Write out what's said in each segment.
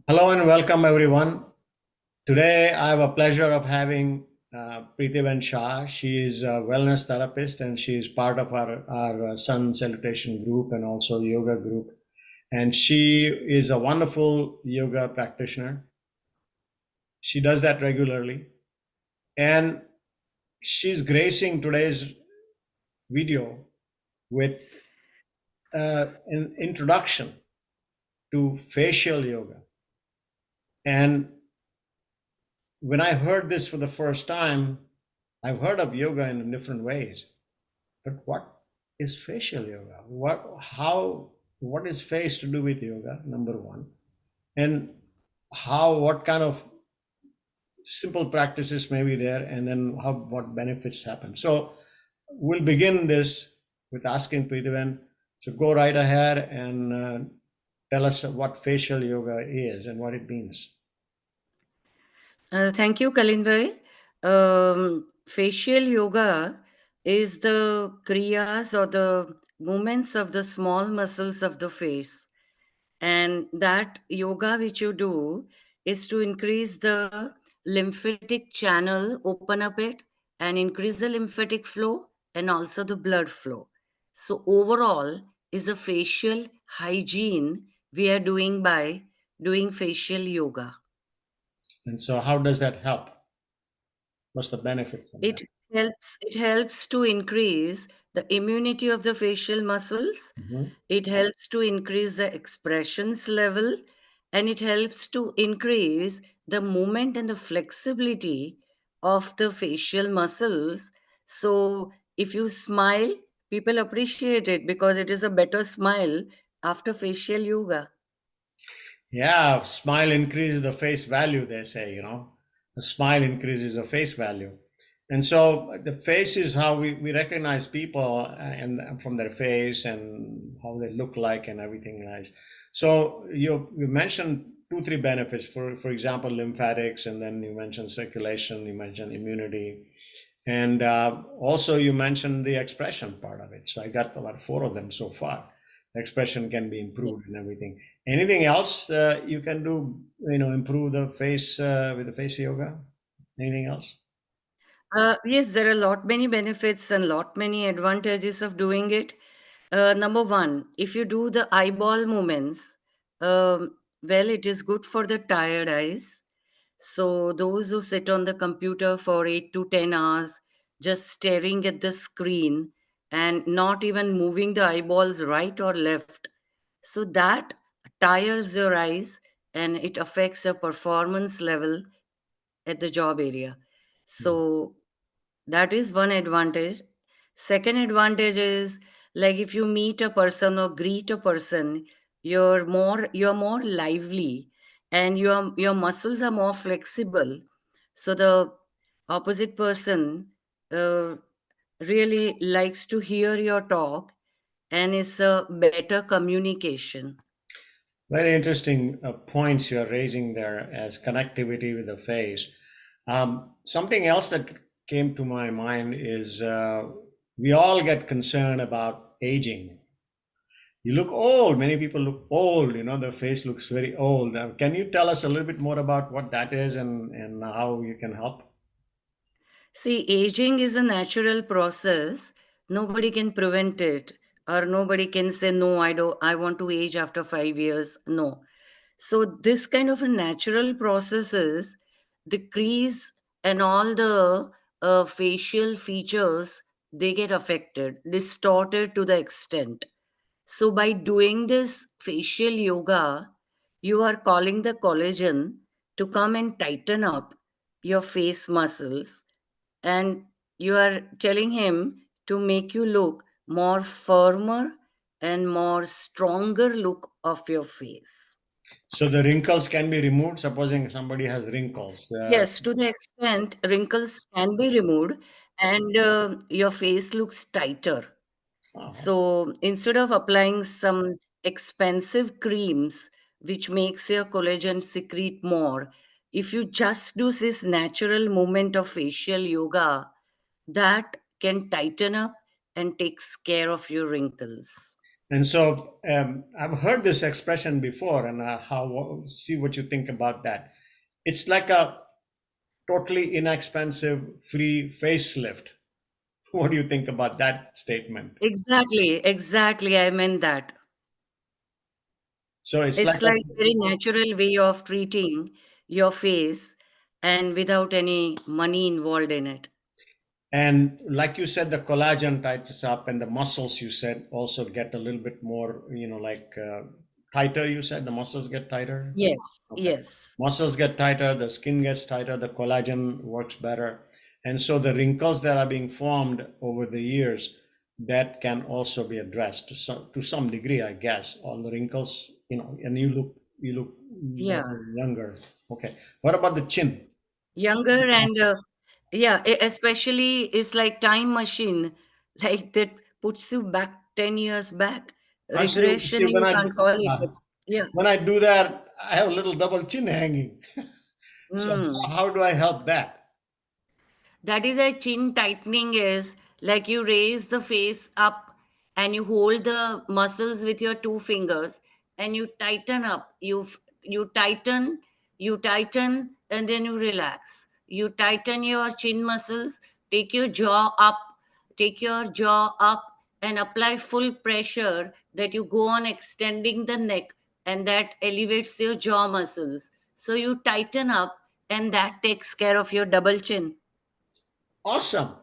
Hello and welcome everyone. Today I have a pleasure of having Preeti Shah. She is a wellness therapist and she is part of our Sun Salutation group and also yoga group. And she is a wonderful yoga practitioner. She does that regularly. And she's gracing today's video with an introduction to facial yoga. And when I heard this for the first time, I've heard of yoga in different ways, but what is facial yoga? What is face to do with yoga? Number one, and what kind of simple practices may be there, and then what benefits happen. So we'll begin this with asking Prithivan. So go right ahead and tell us what facial yoga is and what it means. Thank you, Kalinbhai. Facial yoga is the kriyas or the movements of the small muscles of the face. And that yoga which you do is to increase the lymphatic channel, open up it, and increase the lymphatic flow and also the blood flow. So, overall, is a facial hygiene we are doing by doing facial yoga. And so, how does that help? What's the benefit from that? It helps to increase the immunity of the facial muscles. Mhm. It helps to increase the expressions level, and it helps to increase the movement and the flexibility of the facial muscles. So if you smile, people appreciate it because it is a better smile after facial yoga. Yeah, smile increases the face value, they say, The smile increases the face value. And so the face is how we recognize people and from their face and how they look like and everything else. So you mentioned two, three benefits, for example, lymphatics, and then you mentioned circulation, you mentioned immunity. And also you mentioned the expression part of it. So I got about four of them so far. The expression can be improved and everything. Anything else you can do, improve the face with the face yoga? Anything else? Yes, there are lot many benefits and lot many advantages of doing it. Number one, if you do the eyeball movements, well, it is good for the tired eyes. So those who sit on the computer for 8 to 10 hours, just staring at the screen and not even moving the eyeballs right or left, so that tires your eyes and it affects your performance level at the job area. Hmm. So that is one advantage. Second advantage is, like, if you meet a person or greet a person, you're more lively, and your muscles are more flexible. So the opposite person uh, really likes to hear your talk, and it's a better communication. Very interesting points you're raising there as connectivity with the face. Something else that came to my mind is we all get concerned about aging. You look old. Many people look old. Their face looks very old. Can you tell us a little bit more about what that is and how you can help? See, aging is a natural process. Nobody can prevent it, or nobody can say, no, I want to age after 5 years. No. So, this kind of a natural processes, the crease and all the facial features, they get affected, distorted to the extent. So, by doing this facial yoga, you are calling the collagen to come and tighten up your face muscles, and you are telling him to make you look more firmer and more stronger look of your face. So the wrinkles can be removed. Supposing somebody has wrinkles. Yes, to the extent wrinkles can be removed, and your face looks tighter. Uh-huh. So instead of applying some expensive creams which makes your collagen secrete more, if you just do this natural movement of facial yoga, that can tighten up and takes care of your wrinkles. And so I've heard this expression before, and see what you think about that. It's like a totally inexpensive free facelift. What do you think about that statement? Exactly. I meant that. So it's like It's like very natural way of treating your face and without any money involved in it. and like you said, the collagen tightens up, and the muscles you said also get a little bit more, like tighter. You said the muscles get tighter. Yes, Okay. yes. Muscles get tighter, the skin gets tighter, the collagen works better. And so the wrinkles that are being formed over the years, that can also be addressed to some degree, I guess. All the wrinkles, and you look Yeah. younger. Okay. What about the chin? Younger and yeah, especially it's like time machine, like that puts you back 10 years back. See, Regression, you can't call it, but yeah. when I do that, I have a little double chin hanging. So Mm. how do I help that? That is a chin tightening is like you raise the face up and you hold the muscles with your two fingers and you tighten up. You tighten and then you relax. You tighten your chin muscles, take your jaw up, take your jaw up and apply full pressure that you go on extending the neck and that elevates your jaw muscles. So you tighten up and that takes care of your double chin. Awesome.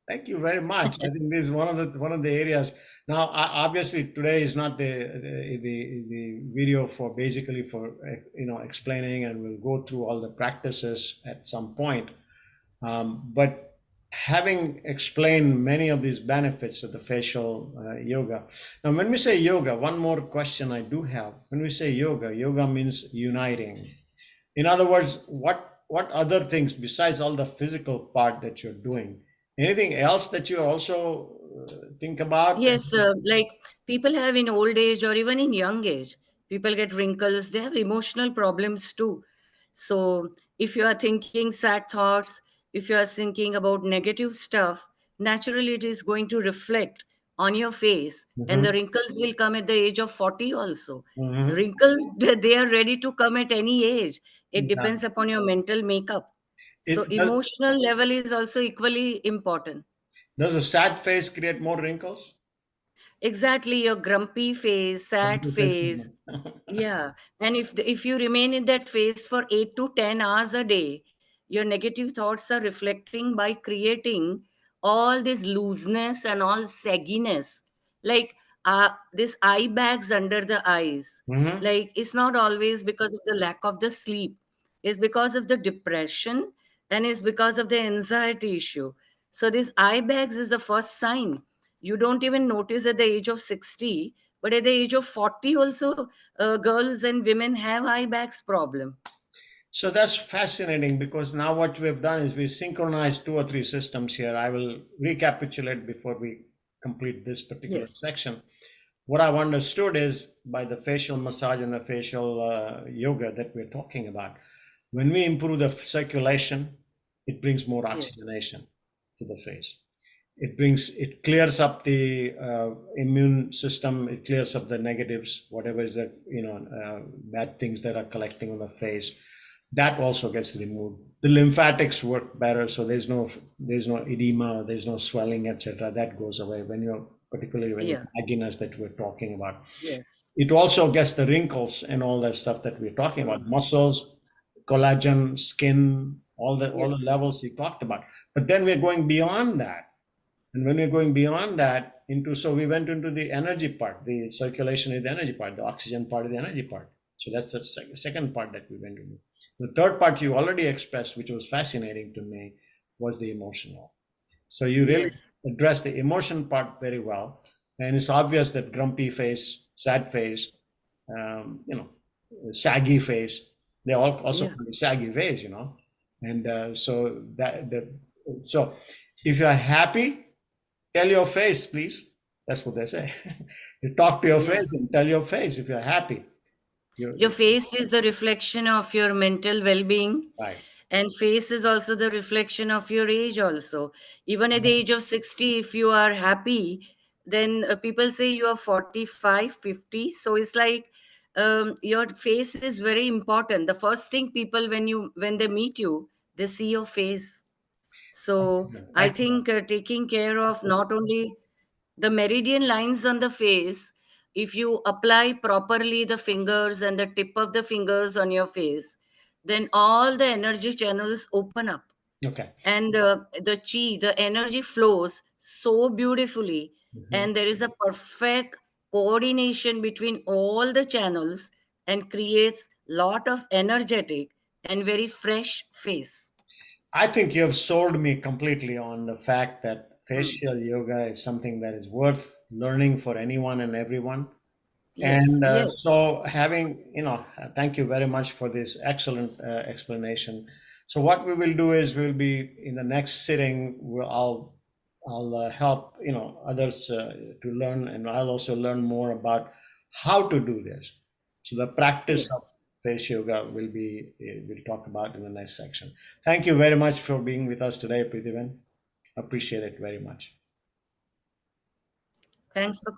Thank you very much. I think this is one of the areas. Now, obviously, today is not the video for basically for explaining, and we'll go through all the practices at some point. But having explained many of these benefits of the facial yoga, now when we say yoga, one more question I do have. When we say yoga, yoga means uniting. In other words, what other things besides all the physical part that you're doing? Anything else that you also think about? Yes, like people have in old age or even in young age, people get wrinkles, they have emotional problems too. So, if you are thinking sad thoughts, if you are thinking about negative stuff, naturally it is going to reflect on your face, and the Hmm. wrinkles will come at the age of 40 also. Hmm. Wrinkles, they are ready to come at any age. It Yeah. depends upon your mental makeup. So, It does. emotional level is also equally important. Does a sad face create more wrinkles? Exactly, your grumpy face, sad face. Yeah. And if you remain in that phase for 8 to 10 hours a day, your negative thoughts are reflecting by creating all this looseness and all sagginess. Like this eye bags under the eyes. Hmm. Like it's not always because of the lack of the sleep. It's because of the depression and it's because of the anxiety issue. So this eye bags is the first sign. You don't even notice at the age of 60, but at the age of 40 also girls and women have eye bags problem. So that's fascinating because now what we've done is we synchronized two or three systems here. I will recapitulate before we complete this particular Yes, section. What I've understood is by the facial massage and the facial yoga that we're talking about, when we improve the circulation, it brings more yes, oxygenation to the face. It clears up the immune system. It clears up the negatives, whatever is that, bad things that are collecting on the face. That also gets removed. The lymphatics work better, so there's no edema, there's no swelling, etc. That goes away particularly when you yeah, bagginess that we're talking about. yes. It also gets the wrinkles and all that stuff that we're talking about, Mhm. muscles, collagen, skin, all the Yes, levels you talked about. But then we're going beyond that. And when we're going beyond that so we went into the energy part, the circulation is the energy part, the oxygen part is the energy part. So that's the second part that we went into. The third part you already expressed, which was fascinating to me, was the emotional. So you really yes, address the emotion part very well. And it's obvious that grumpy face, sad face, um, you know, saggy face, they all also yeah. call it saggy face. And so if you are happy, tell your face, please. That's what they say. You talk to your Yeah. face and tell your face if you're happy. Your You're face is the reflection of your mental well-being, right. and face is also the reflection of your age also. Even at the age of 60, if you are happy, then people say you are 45, 50. So it's like, your face is very important. The first thing people, when they meet you, they see your face. So Excellent. I Excellent. think taking care of not only the meridian lines on the face, if you apply properly the fingers and the tip of the fingers on your face, then all the energy channels open up, Okay. and the energy flows so beautifully, Mhm. and there is a perfect coordination between all the channels, and creates lot of energetic and very fresh face. I think you have sold me completely on the fact that Hmm. facial yoga is something that is worth learning for anyone and everyone. Yes, And yes, so, having, thank you very much for this excellent explanation. So, what we will do is we'll be in the next sitting. I'll help others to learn, and I'll also learn more about how to do this. So, the practice of yes. face yoga we'll talk about in the next section. Thank you very much for being with us today, Prithivan. Appreciate it very much. Thanks for